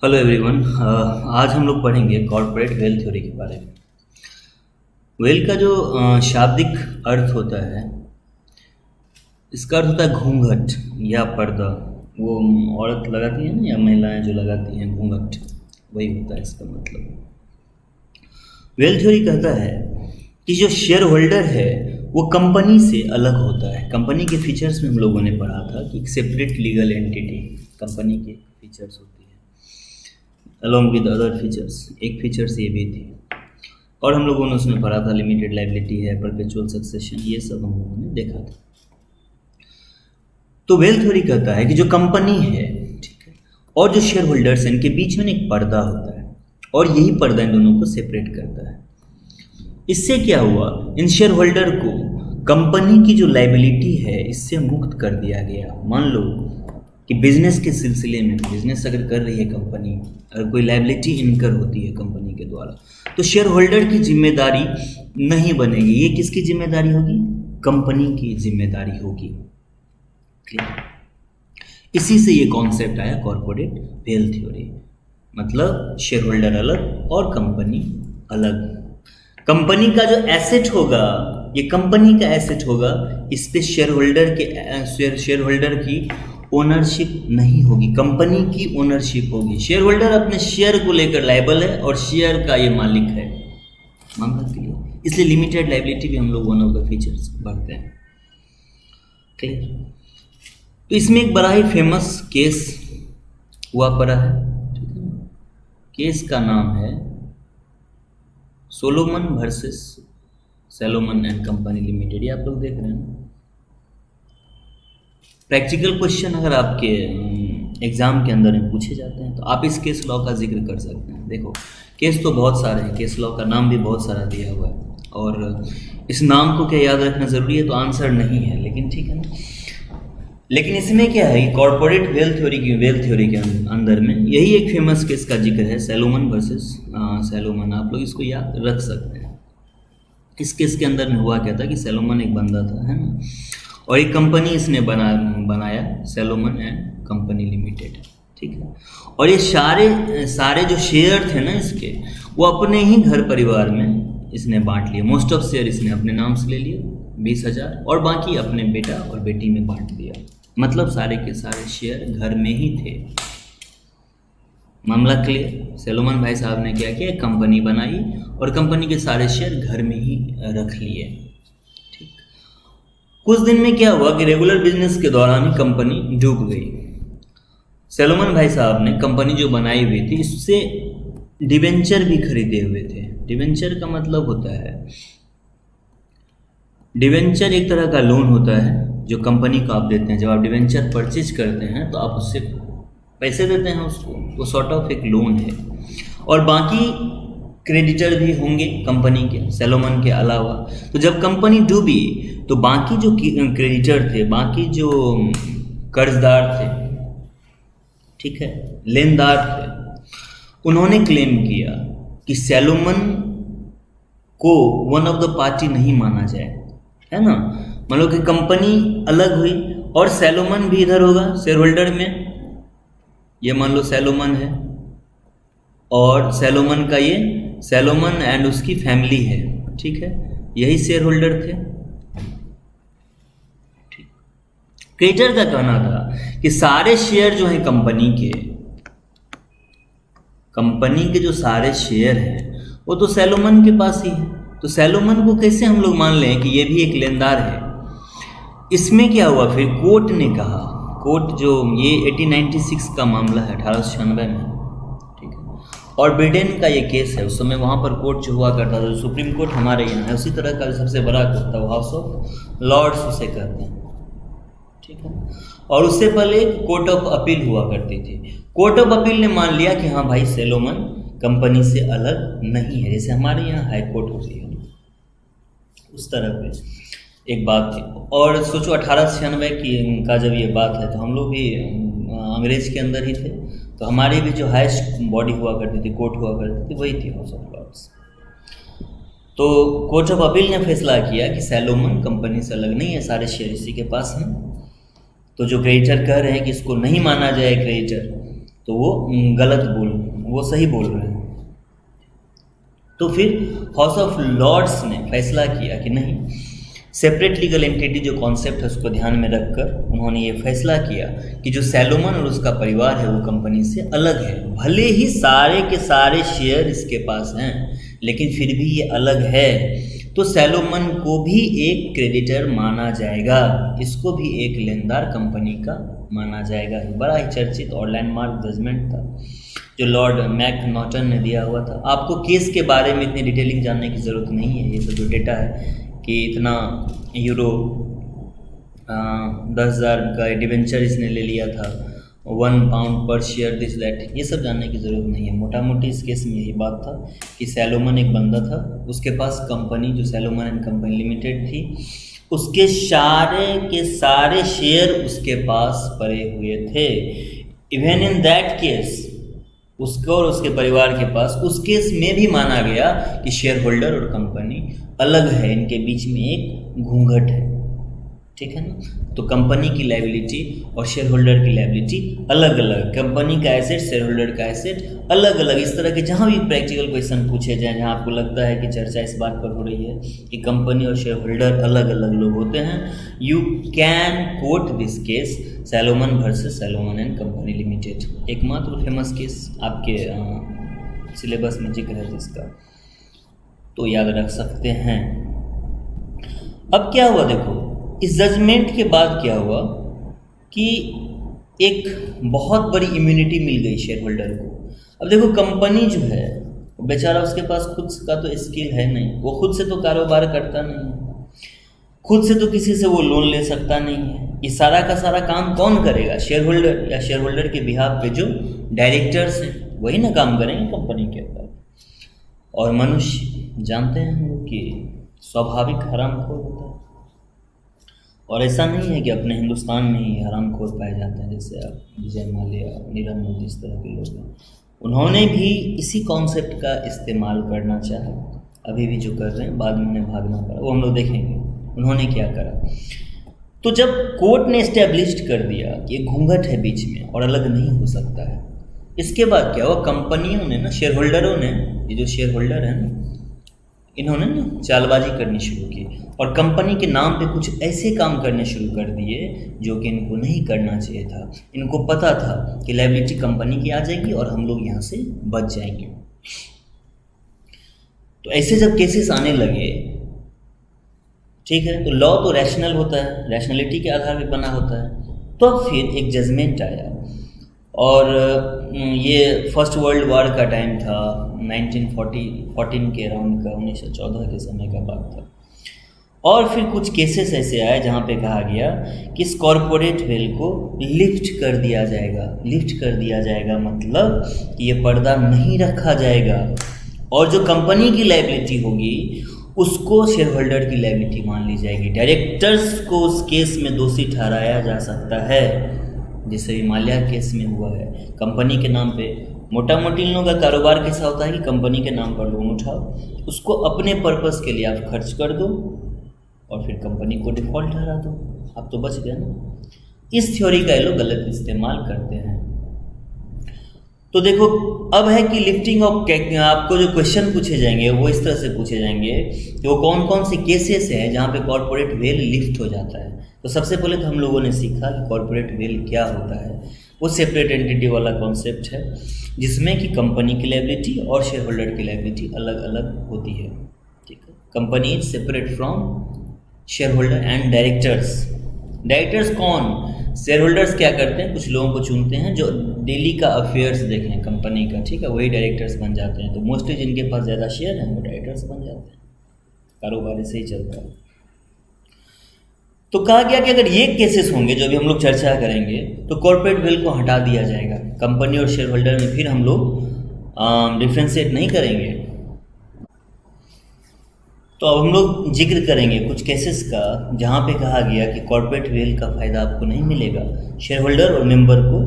Hello everyone. आज हम लोग पढ़ेंगे कॉर्पोरेट वेल्थ थ्योरी के बारे में। वेल का जो शाब्दिक अर्थ होता है, इसका अर्थ होता है घूंघट या पर्दा। वो औरत लगाती है ना, या महिलाएं जो लगाती हैं घूंघट, वही होता है इसका मतलब। वेल्थ थ्योरी कहता है कि जो शेयर होल्डर है वो कंपनी से अलग होता है। कंपनी के फीचर्स में हम लोगों ने पढ़ा था कि एक सेपरेट लीगल एंटिटी कंपनी के फीचर्स होती है, अलॉन्ग विद अदर फीचर्स। एक फीचर्स ये भी थी, और हम लोगों ने उसमें पढ़ा था लिमिटेड लाइबिलिटी है, परपेचुअल सक्सेशन, ये सब हम लोगों ने देखा था। तो वेल्थ थ्योरी कहता है कि जो कंपनी है, ठीक है, और जो शेयर होल्डर्स हैं, इनके बीच में एक पर्दा होता है, और यही पर्दा इन दोनों को सेपरेट करता है। इससे क्या हुआ, इन शेयर होल्डर को कंपनी की जो लाइबिलिटी है इससे मुक्त कर दिया गया। मान लो कि बिजनेस के सिलसिले में, बिजनेस अगर कर रही है कंपनी, अगर कोई लाइबिलिटी इनकर होती है कंपनी के द्वारा, तो शेयर होल्डर की जिम्मेदारी नहीं बनेगी। ये किसकी जिम्मेदारी होगी? कंपनी की जिम्मेदारी होगी। इसी से ये कॉन्सेप्ट आया कॉर्पोरेट वेल्थ थ्योरी। मतलब शेयर होल्डर अलग और कंपनी अलग। कंपनी का जो एसेट होगा, ये कंपनी का एसेट होगा, इस पे शेयर होल्डर की ओनरशिप नहीं होगी, कंपनी की ओनरशिप होगी। शेयर होल्डर अपने शेयर को लेकर लायबल है और शेयर का ये मालिक है। मामला क्लियर? इसलिए लिमिटेड लाइबिलिटी भी हम लोग वन ऑफ द फीचर्स बढ़ते हैं। क्लियर? तो इसमें एक बड़ा ही फेमस केस हुआ पड़ा है, ठीक है। केस का नाम है Solomon versus Salomon and company limited. ये आप लोग देख रहे हैं। प्रैक्टिकल क्वेश्चन अगर आपके एग्जाम के अंदर में पूछे जाते हैं तो आप इस केस लॉ का जिक्र कर सकते हैं। देखो, केस तो बहुत सारे हैं, केस लॉ का नाम भी बहुत सारा दिया हुआ है, और इस नाम को क्या याद रखना ज़रूरी है? तो आंसर नहीं है, लेकिन ठीक है ना। लेकिन इसमें क्या है, कॉर्पोरेट वेल्थ थ्योरी के अंदर में यही एक फेमस केस का जिक्र है, सैलोमन वर्सेस सैलोमन। आप लोग इसको याद रख सकते हैं। इस केस के अंदर में हुआ क्या था कि सैलोमन एक बंदा था, है ना, और एक कंपनी इसने बनाया, सैलोमन एंड कंपनी लिमिटेड, ठीक है। और ये सारे जो शेयर थे ना इसके, वो अपने ही घर परिवार में इसने बांट लिए। मोस्ट ऑफ शेयर इसने अपने नाम से ले लिए 20,000, और बाकी अपने बेटा और बेटी में बांट दिया। मतलब सारे के सारे शेयर घर में ही थे। मामला क्लियर? सैलोमन भाई साहब ने क्या किया, कंपनी बनाई और कंपनी के सारे शेयर घर में ही रख लिए। ठीक। कुछ दिन में क्या हुआ कि रेगुलर बिजनेस के दौरान ही कंपनी डूब गई। सैलोमन भाई साहब ने कंपनी जो बनाई हुई थी, इससे डिवेंचर भी खरीदे हुए थे। डिवेंचर का मतलब होता है, डिवेंचर एक तरह का लोन होता है जो कंपनी को आप देते हैं। जब आप डिवेंचर परचेज करते हैं तो आप उससे पैसे देते हैं उसको, वो सॉर्ट ऑफ एक लोन है। और बाकी क्रेडिटर भी होंगे कंपनी के, सैलोमन के अलावा। तो जब कंपनी डूबी तो बाकी जो क्रेडिटर थे, बाकी जो कर्जदार थे, ठीक है, लेनदार थे, उन्होंने क्लेम किया कि सैलोमन को वन ऑफ द पार्टी नहीं माना जाए, है ना। मतलब कि कंपनी अलग हुई और सैलोमन भी इधर होगा शेयर होल्डर में। ये मान लो सैलोमन है, और सैलोमन का ये सैलोमन एंड उसकी फैमिली है, ठीक है, यही शेयर होल्डर थे। क्रेडिटर का कहना था कि सारे शेयर जो हैं कंपनी के जो सारे शेयर हैं वो तो सैलोमन के पास ही है। तो सैलोमन को कैसे हम लोग मान लें कि ये भी एक लेनदार है? इसमें क्या हुआ फिर, कोर्ट ने कहा, कोर्ट जो ये 1896 का मामला है, 1896 में, ठीक है, और ब्रिटेन का ये केस है। उस समय वहाँ पर कोर्ट जो हुआ करता था, सुप्रीम कोर्ट हमारे यहाँ है, उसी तरह का सबसे बड़ा कोर्ट था, हाउस ऑफ लॉर्ड्स उसे कहते हैं, ठीक है। और उससे पहले कोर्ट ऑफ अपील हुआ करती थी। कोर्ट ऑफ अपील ने मान लिया कि हाँ भाई, सैलोमन कंपनी से अलग नहीं है, जैसे हमारे यहाँ हाई कोर्ट होती है, उस तरह पे एक बात थी। और सोचो 1896 की का जब ये बात है, तो हम लोग भी अंग्रेज के अंदर ही थे, तो हमारी भी जो हाईएस्ट बॉडी हुआ करती थी, कोर्ट हुआ करती थी, वही थी हाउस ऑफ लॉर्ड्स। तो कोर्ट ऑफ अपील ने फैसला किया कि सैलोमन कंपनी से अलग नहीं है, सारे शेयर इसी के पास हैं। तो जो क्रेडिटर कह रहे हैं कि इसको नहीं माना जाए क्रेडिटर, तो वो वो सही बोल रहे हैं। तो फिर हाउस ऑफ लॉर्ड्स ने फैसला किया कि नहीं, सेपरेट लीगल एंटिटी जो कॉन्सेप्ट है उसको ध्यान में रखकर उन्होंने ये फैसला किया कि जो सैलोमन और उसका परिवार है वो कंपनी से अलग है। भले ही सारे के सारे शेयर इसके पास हैं, लेकिन फिर भी ये अलग है। तो सैलोमन को भी एक क्रेडिटर माना जाएगा, इसको भी एक लेनदार कंपनी का माना जाएगा। बड़ा ही चर्चित और लैंडमार्क जजमेंट था जो लॉर्ड मैकनॉटन ने दिया हुआ था। आपको केस के बारे में इतनी डिटेलिंग जानने की ज़रूरत नहीं है। ये सब जो डेटा है कि इतना यूरो 10,000 का डिवेंचर इसने ले लिया था, 1 पाउंड पर शेयर, दिस दैट, ये सब जानने की ज़रूरत नहीं है। मोटा मोटी इस केस में यही बात था कि सैलोमन एक बंदा था, उसके पास कंपनी जो सैलोमन एंड कंपनी लिमिटेड थी, उसके सारे के सारे शेयर उसके पास पड़े हुए थे। इवन इन दैट केस उसको और उसके परिवार के पास उस केस में भी माना गया कि शेयर होल्डर और कंपनी अलग है, इनके बीच में एक घूंघट है, ठीक है ना। तो कंपनी की लायबिलिटी और शेयर होल्डर की लायबिलिटी अलग अलग, कंपनी का एसेट शेयर होल्डर का एसेट अलग अलग। इस तरह के जहाँ भी प्रैक्टिकल क्वेश्चन पूछे जाए, जहाँ आपको लगता है कि चर्चा इस बात पर हो रही है कि कंपनी और शेयर होल्डर अलग अलग लोग होते हैं, you can coat this case Salomon versus Salomon and company limited. एकमात्र फेमस केस आपके सिलेबस में जिक्र है जिसका, तो याद रख सकते हैं। अब क्या हुआ देखो, इस जजमेंट के बाद क्या हुआ कि एक बहुत बड़ी इम्यूनिटी मिल गई शेयर होल्डर को। अब देखो कंपनी जो है बेचारा, उसके पास खुद का तो स्किल है नहीं, वो खुद से तो कारोबार करता नहीं है, खुद से तो किसी से वो लोन ले सकता नहीं है। ये सारा का सारा काम कौन करेगा? शेयर होल्डर, या शेयर होल्डर के बिहाफ पे जो डायरेक्टर्स हैं वही ना काम करेंगे कंपनी के अंदर। और मनुष्य जानते हैं हम लोग कि स्वाभाविक हरामखोर होता है, और ऐसा नहीं है कि अपने हिंदुस्तान में ही हरामखोर पाए जाते हैं, जैसे आप विजय माल्या, नीरव मोदी, इस तरह के लोग हैं। उन्होंने भी इसी कॉन्सेप्ट का इस्तेमाल करना चाहा, अभी भी जो कर रहे हैं, बाद में उन्हें भागना पड़ा, वो हम लोग देखेंगे उन्होंने क्या करा। तो जब कोर्ट ने इस्टेब्लिश्ड कर दिया कि एक घूंघट है बीच में और अलग नहीं हो सकता है, इसके बाद क्या हुआ, कंपनियों ने ना, शेयर होल्डरों ने, ये जो शेयर होल्डर हैं इन्होंने ना चालबाजी करनी शुरू की और कंपनी के नाम पे कुछ ऐसे काम करने शुरू कर दिए जो कि इनको नहीं करना चाहिए था। इनको पता था कि लायबिलिटी कंपनी की आ जाएगी और हम लोग यहाँ से बच जाएंगे। तो ऐसे जब केसेस आने लगे, ठीक है, तो लॉ तो रैशनल होता है, रैशनलिटी के आधार पर बना होता है। तो अब फिर एक जजमेंट आया, और ये फर्स्ट वर्ल्ड वॉर का टाइम था, 1914 के अराउंड का, 1914 के समय का बात था। और फिर कुछ केसेस ऐसे आए जहाँ पे कहा गया कि इस कॉरपोरेट वेल को लिफ्ट कर दिया जाएगा। लिफ्ट कर दिया जाएगा मतलब कि ये पर्दा नहीं रखा जाएगा, और जो कंपनी की लायबिलिटी होगी उसको शेयर होल्डर की लायबिलिटी मान ली जाएगी। डायरेक्टर्स को उस केस में दोषी ठहराया जा सकता है, जैसे हिमालय केस में हुआ है। कंपनी के नाम पे मोटा मोटी इन लोगों का कारोबार कैसा होता है कि कंपनी के नाम पर लोन उठाओ, उसको अपने पर्पस के लिए आप खर्च कर दो और फिर कंपनी को डिफॉल्ट ठहरा दो, आप तो बच गए ना। इस थ्योरी का ये लोग गलत इस्तेमाल करते हैं। तो देखो अब है कि लिफ्टिंग ऑफ, आपको जो क्वेश्चन पूछे जाएंगे वो इस तरह से पूछे जाएंगे कि वो कौन कौन से केसेस हैं जहाँ पे कॉर्पोरेट वेल लिफ्ट हो जाता है। तो सबसे पहले तो हम लोगों ने सीखा कि कॉर्पोरेट वेल क्या होता है। वो सेपरेट एंटिटी वाला कॉन्सेप्ट है जिसमें कि कंपनी की लायबिलिटी और शेयर होल्डर की लायबिलिटी अलग अलग होती है, ठीक है। Company is separate from share holder and directors. Directors कौन? शेयर होल्डर्स क्या करते हैं, कुछ लोगों को चुनते हैं जो डेली का अफेयर्स देखें कंपनी का, ठीक है, वही डायरेक्टर्स बन जाते हैं। तो मोस्टली जिनके पास ज़्यादा शेयर हैं वो डायरेक्टर्स बन जाते हैं, कारोबार ऐसे ही चलता है। तो कहा गया कि अगर ये केसेस होंगे जो अभी हम लोग चर्चा करेंगे तो कॉर्पोरेट वेल को हटा दिया जाएगा। कंपनी और शेयर होल्डर में फिर हम लोग डिफ्रेंशिएट नहीं करेंगे। तो अब हम लोग जिक्र करेंगे कुछ केसेस का जहाँ पे कहा गया कि कॉर्पोरेट वेल का फ़ायदा आपको नहीं मिलेगा, शेयर होल्डर और मेंबर को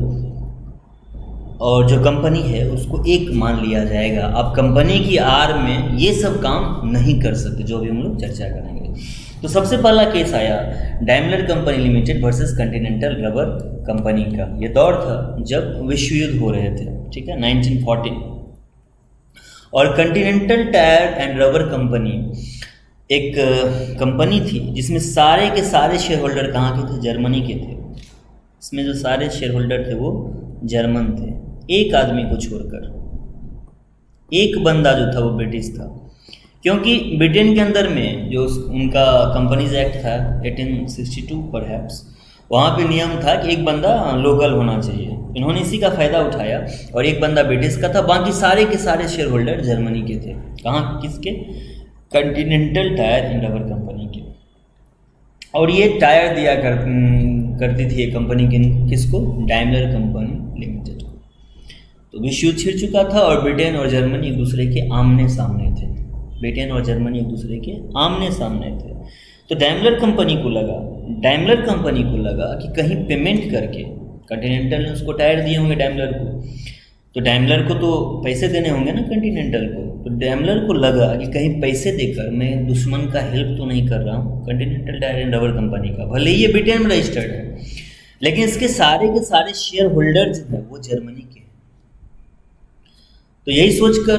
और जो कंपनी है उसको एक मान लिया जाएगा। आप कंपनी की आड़ में ये सब काम नहीं कर सकते, जो भी हम लोग चर्चा करेंगे। तो सबसे पहला केस आया Daimler company limited versus Continental rubber company का। ये दौर था जब विश्व युद्ध हो रहे थे, ठीक है, 1940। और continental tyre and rubber company एक कंपनी थी जिसमें सारे के सारे शेयर होल्डर कहाँ के थे? जर्मनी के थे। इसमें जो सारे शेयर होल्डर थे वो जर्मन थे, एक आदमी को छोड़कर। एक बंदा जो था वो ब्रिटिश था, क्योंकि ब्रिटेन के अंदर में जो उनका कंपनीज एक्ट था 1862 परहैप्स, वहाँ पे नियम था कि एक बंदा लोकल होना चाहिए। इन्होंने इसी का फ़ायदा उठाया और एक बंदा ब्रिटिश का था, बाकी सारे के सारे शेयर होल्डर जर्मनी के थे। कहाँ? किसके? Continental tyre and rubber company के। और ये टायर दिया करती थी ये कंपनी किसको? डाइमलर कंपनी लिमिटेड को। तो विश्व युद्ध छिड़ चुका था और ब्रिटेन और जर्मनी एक दूसरे के आमने सामने थे। ब्रिटेन और जर्मनी एक दूसरे के आमने सामने थे। तो डाइमलर कंपनी को लगा कि कहीं पेमेंट करके, कॉन्टिनेंटल ने उसको टायर दिए होंगे डाइमलर को, तो डाइमलर को तो पैसे देने होंगे ना कॉन्टिनेंटल को। तो डाइमलर को लगा कि कहीं पैसे देकर मैं दुश्मन का हेल्प तो नहीं कर रहा हूँ continental tyre and rubber company का, भले ही ये ब्रिटेन में रजिस्टर्ड है, लेकिन इसके सारे के सारे शेयर होल्डर जो है वो जर्मनी के हैं। तो यही सोचकर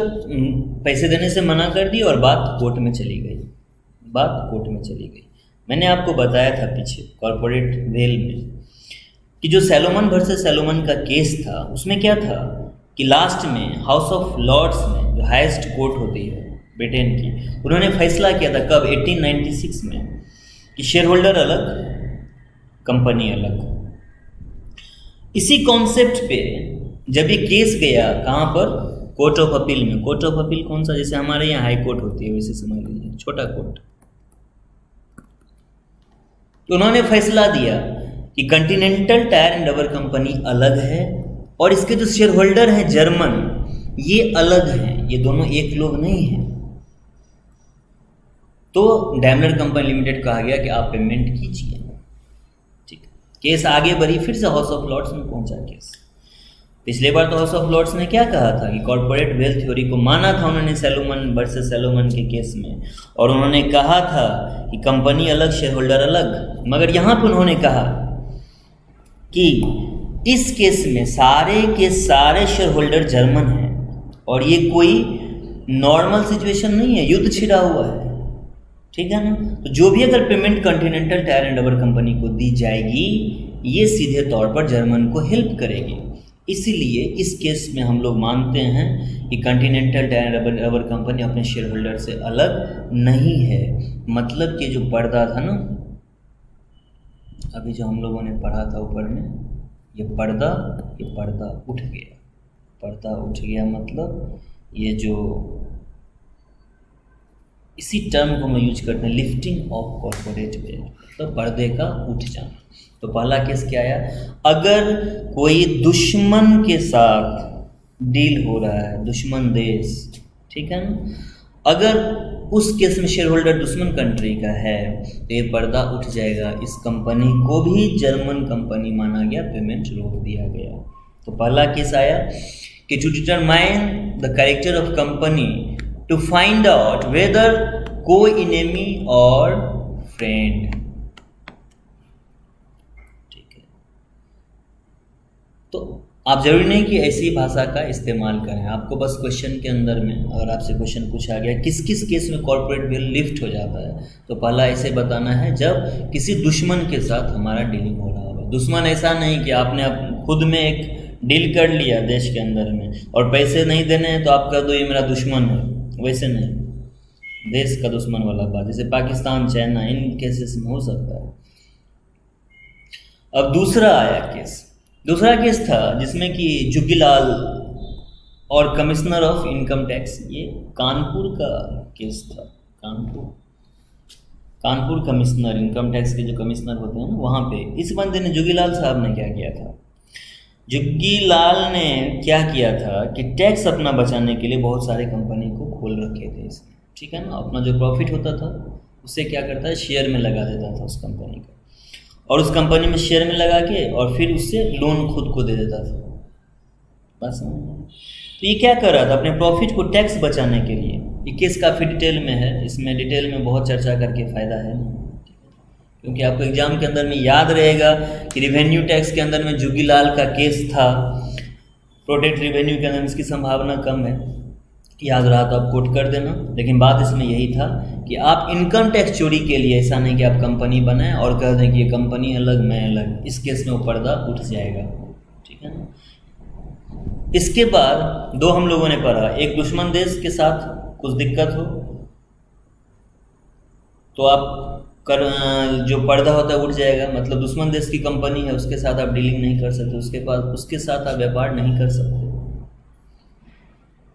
पैसे देने से मना कर दी और बात कोर्ट में चली गई। मैंने आपको बताया था पीछे कॉर्पोरेट वेल में कि जो सैलोमन वर्सेस सैलोमन का केस था उसमें क्या था कि लास्ट में हाउस ऑफ लॉर्ड्स में, जो हाईएस्ट कोर्ट होती है ब्रिटेन की, उन्होंने फैसला किया था कब? 1896 में, कि शेयर होल्डर अलग, कंपनी अलग। इसी कॉन्सेप्ट पे जब ये केस गया कहाँ पर? कोर्ट ऑफ अपील में। कोर्ट ऑफ अपील कौन सा? जैसे हमारे यहाँ हाई कोर्ट होती है वैसे समझ लीजिए, छोटा कोर्ट। तो उन्होंने फैसला दिया कि continental tyre and rubber company अलग है और इसके जो शेयर होल्डर हैं जर्मन, ये अलग हैं, ये दोनों एक लोग नहीं हैं। तो डाइमलर कंपनी लिमिटेड कहा गया कि आप पेमेंट कीजिए। ठीक, केस आगे बढ़ी, फिर से हाउस ऑफ लॉर्ड्स में पहुंचा केस। पिछले बार तो हाउस ऑफ लॉर्ड्स ने क्या कहा था कि कॉर्पोरेट वेल्थ थ्योरी को माना था उन्होंने सैलोमन वर्सेस सैलोमन के केस में, और उन्होंने कहा था कि कंपनी अलग, शेयर होल्डर अलग। मगर यहाँ पर उन्होंने कहा कि इस केस में सारे के सारे शेयर होल्डर जर्मन हैं और ये कोई नॉर्मल सिचुएशन नहीं है, युद्ध छिड़ा हुआ है, ठीक है ना। तो जो भी अगर payment continental tyre and rubber company को दी जाएगी, ये सीधे तौर पर जर्मन को हेल्प करेगी। इसीलिए इस केस में हम लोग मानते हैं कि continental tyre and rubber company अपने शेयर होल्डर से अलग नहीं है। मतलब कि जो पर्दा था ना, अभी जो हम लोगों ने पढ़ा था ऊपर में, ये पर्दा उठ गया। पर्दा उठ गया मतलब ये जो इसी टर्म को हम यूज करते हैं, लिफ्टिंग ऑफ कॉर्पोरेट वेल्थ, मतलब पर्दे का उठ जाना। तो पहला केस क्या आया? अगर कोई दुश्मन के साथ डील हो रहा है, दुश्मन देश, ठीक है ना, अगर उस केस में शेयर होल्डर दुश्मन कंट्री का है तो ये पर्दा उठ जाएगा। इस कंपनी को भी जर्मन कंपनी माना गया, पेमेंट रोक दिया गया। तो पहला केस आया कि to determine the character of company to find out whether को इनेमी और फ्रेंड। ठीक है, तो आप जरूरी नहीं कि ऐसी भाषा का इस्तेमाल करें। आपको बस क्वेश्चन के अंदर में अगर आपसे क्वेश्चन पूछा गया किस किस केस में कॉर्पोरेट वेल्थ लिफ्ट हो जाता है, तो पहला ऐसे बताना है जब किसी दुश्मन के साथ हमारा डीलिंग हो रहा हो। दुश्मन ऐसा नहीं कि आपने खुद में एक डील कर लिया देश के अंदर में और पैसे नहीं देने हैं तो आप कह दो ये मेरा दुश्मन है, वैसे नहीं, देश का दुश्मन वाला बात, जैसे पाकिस्तान, चाइना, इन केसेस में हो सकता है। अब दूसरा आया केस, दूसरा केस था जिसमें कि जुग्गीलाल और कमिश्नर ऑफ इनकम टैक्स, ये कानपुर का केस था। कानपुर कमिश्नर, इनकम टैक्स के जो कमिश्नर होते हैं ना, वहाँ पे इस बंदे ने, जुग्गीलाल साहब ने क्या किया था? जुग्गीलाल ने क्या किया था कि टैक्स अपना बचाने के लिए बहुत सारे कंपनी को खोल रखे थे इसमें, ठीक है ना। अपना जो प्रॉफिट होता था उससे क्या करता है, शेयर में लगा देता था उस कंपनी का, और उस कंपनी में शेयर में लगा के और फिर उससे लोन खुद को दे देता था। बस तो ये क्या कर रहा था? अपने प्रॉफिट को टैक्स बचाने के लिए। ये केस काफ़ी डिटेल में है, इसमें डिटेल में बहुत चर्चा करके फ़ायदा है नहीं, क्योंकि आपको एग्जाम के अंदर में याद रहेगा कि रिवेन्यू टैक्स के अंदर में जुगीलाल का केस था, प्रोटेक्ट रिवेन्यू के अंदर इसकी संभावना कम है, याद रहा तो आप कोट कर देना। लेकिन बात इसमें यही था कि आप इनकम टैक्स चोरी के लिए, ऐसा नहीं कि आप कंपनी बनाएं और कह दें कि ये कंपनी अलग मैं अलग, इस केस में वो पर्दा उठ जाएगा, ठीक है ना। इसके बाद दो हम लोगों ने पढ़ा, एक दुश्मन देश के साथ कुछ दिक्कत हो तो आप जो पर्दा होता है उठ जाएगा, मतलब दुश्मन देश की कंपनी है उसके साथ आप डीलिंग नहीं कर सकते, उसके साथ आप व्यापार नहीं कर सकते।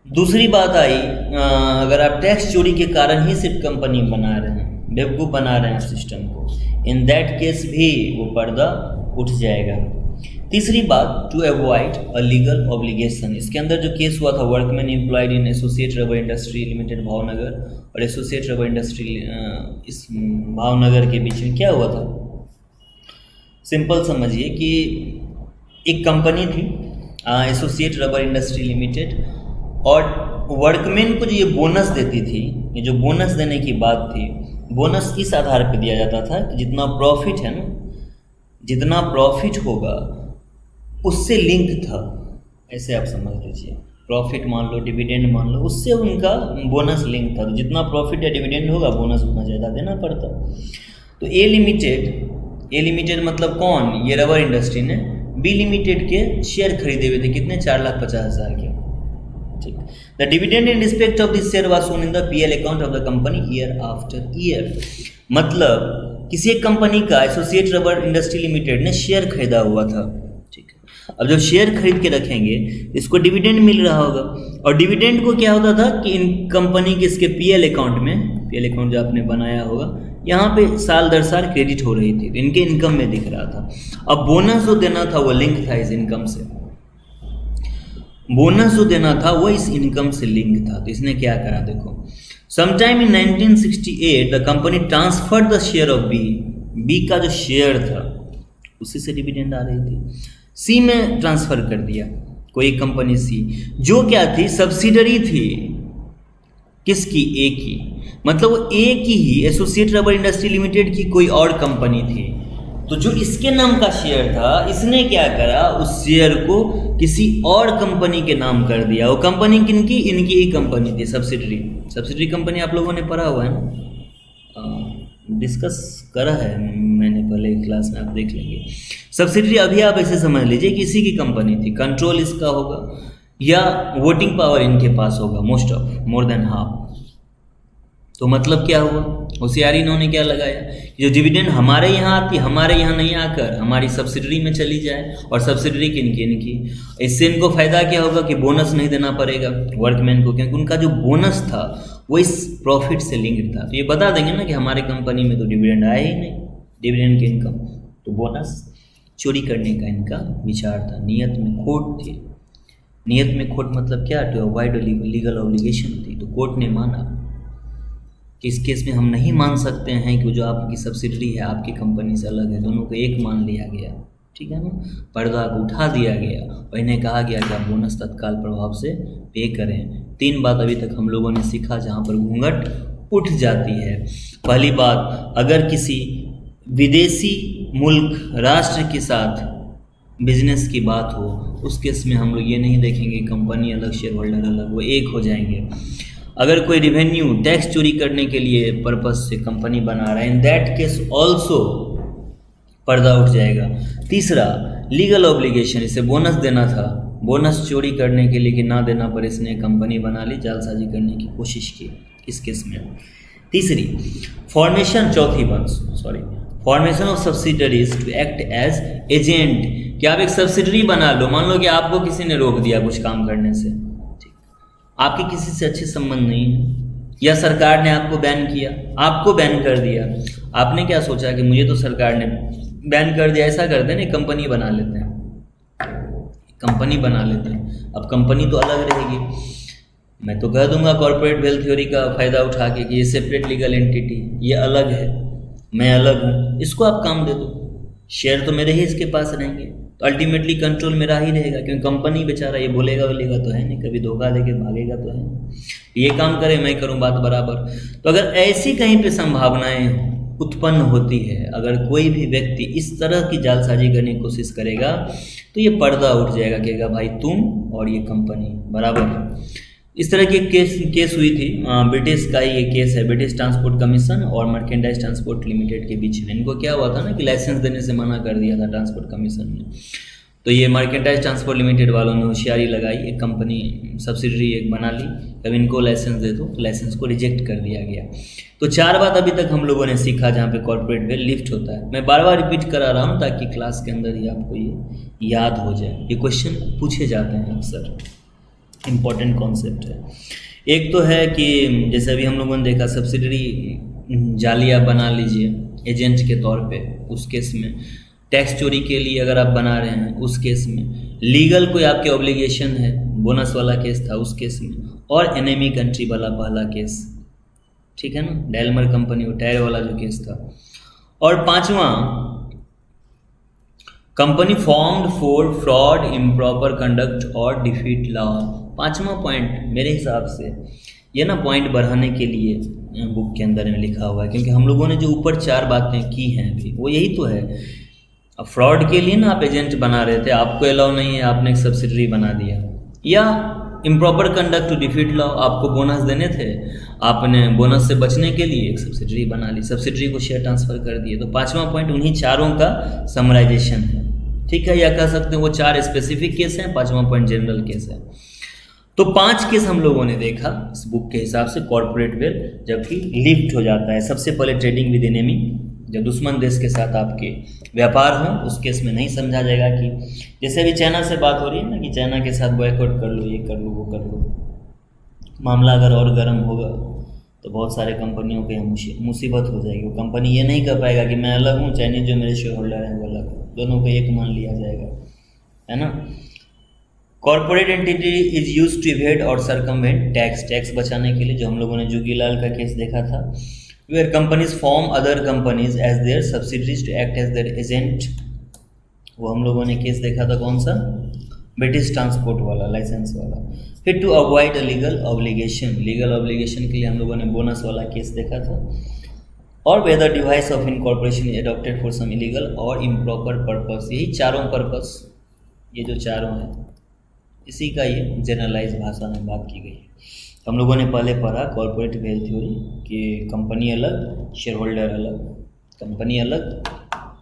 दूसरी बात आई, अगर आप टैक्स चोरी के कारण ही सिर्फ कंपनी बना रहे हैं, बेवकूफ़ बना रहे हैं सिस्टम को, इन दैट केस भी वो पर्दा उठ जाएगा। तीसरी बात, to avoid a legal obligation, इसके अंदर जो केस हुआ था workman employed in associate rubber industry limited Bhavnagar और एसोसिएट रबर इंडस्ट्री इस भावनगर के बीच में क्या हुआ था, सिंपल समझिए कि एक कंपनी थी एसोसिएट रबर इंडस्ट्री लिमिटेड, और वर्कमैन को जो ये बोनस देती थी, ये जो बोनस देने की बात थी, बोनस इस आधार पर दिया जाता था कि जितना प्रॉफिट है ना, जितना प्रॉफिट होगा उससे लिंक था, ऐसे आप समझ लीजिए, प्रॉफिट मान लो, डिविडेंड मान लो, उससे उनका बोनस लिंक था। तो जितना प्रॉफिट या डिविडेंड होगा बोनस उतना ज़्यादा देना पड़ता। तो ए लिमिटेड मतलब कौन, ये रबर इंडस्ट्री ने बी लिमिटेड के शेयर खरीदे हुए थे, कितने, 4,50,000 के, ठीक। The dividend in respect of this share was shown in the PL account of the company year after year, मतलब किसी एक कंपनी का एसोसिएट रबर इंडस्ट्री लिमिटेड ने शेयर खरीदा हुआ था, ठीक है। अब जब शेयर खरीद के रखेंगे इसको डिविडेंड मिल रहा होगा, और डिविडेंड को क्या होता था कि इन कंपनी के इसके पीएल अकाउंट में, पीएल अकाउंट जो आपने बनाया होगा, यहाँ पे साल दर साल क्रेडिट हो रही थी, तो इनके इनकम में दिख रहा था। अब बोनस जो देना था वो लिंक था इस इनकम से, बोनस जो देना था वो इस इनकम से लिंक था। तो इसने क्या करा, देखो, sometime in 1968 the company transferred the share of B का जो शेयर था उसी से डिविडेंड आ रही थी, सी में ट्रांसफर कर दिया, कोई कंपनी सी जो क्या थी, सब्सिडरी थी किसकी, ए की, मतलब वो ए की ही एसोसिएट रबर इंडस्ट्री लिमिटेड की कोई और कंपनी थी। तो जो इसके नाम का शेयर था, इसने क्या करा, उस शेयर को किसी और कंपनी के नाम कर दिया। वो कंपनी किनकी, इनकी ही कंपनी थी, सब्सिडरी कंपनी आप लोगों ने पढ़ा हुआ है ना, डिस्कस करा है मैंने पहले क्लास में, आप देख लेंगे। सब्सिडरी अभी आप ऐसे समझ लीजिए कि इसी की कंपनी थी, कंट्रोल इसका होगा या वोटिंग पावर इनके पास होगा, most of more than half. तो मतलब क्या हुआ, होशियारी इन्होंने क्या लगाया, जो डिविडेंड हमारे यहाँ आती, हमारे यहाँ नहीं आकर हमारी सब्सिडरी में चली जाए, और सब्सिडरी इनकी। इससे इनको फायदा क्या होगा कि बोनस नहीं देना पड़ेगा वर्कमैन को, क्योंकि उनका जो बोनस था वो इस प्रॉफिट से लिंक्ड था। तो ये बता देंगे ना कि हमारे कंपनी में तो डिविडेंड आया ही नहीं, डिविडेंड की इनकम, तो बोनस चोरी करने का इनका विचार था, नीयत में खोट थी। नीयत में खोट मतलब क्या, टू अवॉइड लीगल ऑब्लिगेशन थी। तो कोर्ट ने माना कि इस केस में हम नहीं मान सकते हैं कि जो आपकी सब्सिडरी है आपकी कंपनी से अलग है, दोनों को एक मान लिया गया, ठीक है ना, पर्दा को उठा दिया गया और इन्हें कहा गया कि आप बोनस तत्काल प्रभाव से पे करें। 3 बात अभी तक हम लोगों ने सीखा जहाँ पर घूंघट उठ जाती है। पहली बात, अगर किसी विदेशी मुल्क राष्ट्र के साथ बिजनेस की बात हो, उस केस में हम लोग ये नहीं देखेंगे कंपनी अलग शेयर होल्डर अलग, वो एक हो जाएंगे। अगर कोई रिवेन्यू टैक्स चोरी करने के लिए पर्पस से कंपनी बना रहा है, इन दैट केस ऑल्सो पर्दा उठ जाएगा। तीसरा, लीगल ऑब्लिगेशन, इसे बोनस देना था, बोनस चोरी करने के लिए कि ना देना पर इसने कंपनी बना ली, जालसाजी करने की कोशिश की इस केस में। तीसरी, formation of subsidiaries to act as agent, कि आप एक सब्सिडरी बना लो, मान लो कि आपको किसी ने रोक दिया कुछ काम करने से, आपके किसी से अच्छे संबंध नहीं है, या सरकार ने आपको बैन किया, आपको बैन कर दिया, आपने क्या सोचा कि मुझे तो सरकार ने बैन कर दिया, ऐसा करते हैं ना, कंपनी बना लेते हैं, कंपनी बना लेते हैं। अब कंपनी तो अलग रहेगी, मैं तो कह दूंगा कॉर्पोरेट वेल्थ थ्योरी का फ़ायदा उठा के कि ये सेपरेट लीगल एंटिटी, ये अलग है, मैं अलग हूँ, इसको आप काम दे दो, शेयर तो मेरे ही इसके पास रहेंगे, तो अल्टीमेटली कंट्रोल मेरा ही रहेगा, क्योंकि कंपनी बेचारा ये बोलेगा तो है नहीं, कभी धोखा देके भागेगा तो है, ये काम करे मैं करूं, बात बराबर। तो अगर ऐसी कहीं पे संभावनाएं हो उत्पन्न होती है, अगर कोई भी व्यक्ति इस तरह की जालसाजी करने की कोशिश करेगा तो ये पर्दा उठ जाएगा, कहेगा भाई तुम और ये कंपनी बराबर। इस तरह की केस हुई थी, ब्रिटिश का ही ये केस है, ब्रिटिश ट्रांसपोर्ट कमीशन और मर्केंडाइज ट्रांसपोर्ट लिमिटेड के बीच में। इनको क्या हुआ था ना कि लाइसेंस देने से मना कर दिया था ट्रांसपोर्ट कमीशन ने। तो ये मर्केंडाइज ट्रांसपोर्ट लिमिटेड वालों ने होशियारी लगाई, एक कंपनी सब्सिडरी एक बना ली, अब इनको लाइसेंस दे दो, तो लाइसेंस को रिजेक्ट कर दिया गया। तो 4 बात अभी तक हम लोगों ने सीखा जहाँ पे कॉर्पोरेट वेल लिफ्ट होता है। मैं बार बार रिपीट करा रहा हूँ ताकि क्लास के अंदर ही आपको ये याद हो जाए। ये क्वेश्चन पूछे जाते हैं अक्सर, इम्पॉर्टेंट कॉन्सेप्ट है। एक तो है कि जैसे अभी हम लोगों ने देखा सब्सिडरी जालिया बना लीजिए एजेंट के तौर पे, उस केस में टैक्स चोरी के लिए अगर आप बना रहे हैं उस केस में, लीगल कोई आपके ऑब्लिगेशन है, बोनस वाला केस था उस केस में, और एनिमी कंट्री वाला पहला केस, ठीक है ना, डेलमर कंपनी और टायर वाला जो केस था। और 5वां, company formed for fraud, improper conduct और डिफीट लॉ। 5वां पॉइंट मेरे हिसाब से ये ना पॉइंट बढ़ाने के लिए बुक के अंदर में लिखा हुआ है, क्योंकि हम लोगों ने जो ऊपर 4 बातें की हैं अभी वो यही तो है। अब फ्रॉड के लिए ना आप एजेंट बना रहे थे, आपको अलाउ नहीं है, आपने एक सब्सिडरी बना दिया, या improper conduct to defeat law, आपको बोनस देने थे, आपने बोनस से बचने के लिए एक सब्सिडरी बना ली, सब्सिडरी को शेयर ट्रांसफर कर दिए। तो 5वां पॉइंट उन्हीं 4 का समराइजेशन है, ठीक है, या कह सकते हैं वो 4 स्पेसिफिक केस हैं, 5वां पॉइंट जनरल केस है। तो 5 केस हम लोगों ने देखा इस बुक के हिसाब से कॉर्पोरेट वेल जबकि लिफ्ट हो जाता है। सबसे पहले ट्रेडिंग विद एनिमी, जब दुश्मन देश के साथ आपके व्यापार हो उस केस में नहीं समझा जाएगा कि जैसे अभी चाइना से बात हो रही है ना कि चाइना के साथ बॉयकॉट कर लो, ये कर लो, वो कर लो। मामला अगर और गर्म होगा तो बहुत सारे कंपनियों के मुसीबत हो जाएगी। वो कंपनी ये नहीं कर पाएगा कि मैं अलग हूँ, चाइनीज जो मेरे शेयर होल्डर हैं वो अलग, दोनों को एक मान लिया जाएगा, है ना। Corporate entity is use to evade or circumvent tax, tax बचाने के लिए, जो हम लोगों ने जुगीलाल का केस देखा था। Where companies form other companies as their subsidiaries to act as their agent, वो हम लोगों ने केस देखा था कौन सा, ब्रिटिश ट्रांसपोर्ट वाला, लाइसेंस वाला। फिर to avoid a legal obligation, legal obligation के लिए हम लोगों ने बोनस वाला केस देखा था। और whether device of incorporation is adopted for some illegal or improper purpose, यही चारों पर्पस, ये जो चारों हैं इसी का ये जनरलाइज भाषा में बात की गई है। हम लोगों ने पहले पढ़ा कॉर्पोरेट वेल्थ थ्योरी कि कंपनी अलग, शेयर होल्डर अलग, कंपनी अलग,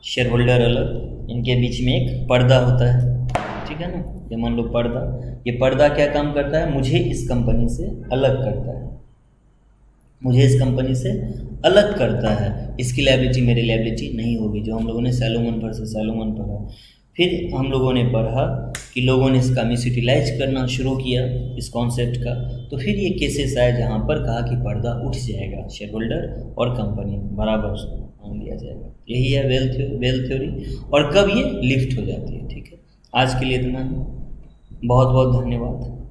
शेयर होल्डर अलग, इनके बीच में एक पर्दा होता है, ठीक है ना। ये मान लो पर्दा, ये पर्दा क्या काम करता है, मुझे इस कंपनी से अलग करता है, मुझे इस कंपनी से अलग करता है, इसकी लायबिलिटी मेरी लायबिलिटी नहीं होगी, जो हम लोगों ने सैलोमन वर्सेस सैलोमन पढ़ा। फिर हम लोगों ने पढ़ा कि लोगों ने इसका मिसयूटिलाइज करना शुरू किया इस कॉन्सेप्ट का, तो फिर ये केसेस आए जहाँ पर कहा कि पर्दा उठ जाएगा, शेयर होल्डर और कंपनी बराबर मान लिया जाएगा। यही है वेल्थ थ्योरी, और कब ये लिफ्ट हो जाती है, ठीक है। आज के लिए इतना ही, बहुत बहुत धन्यवाद।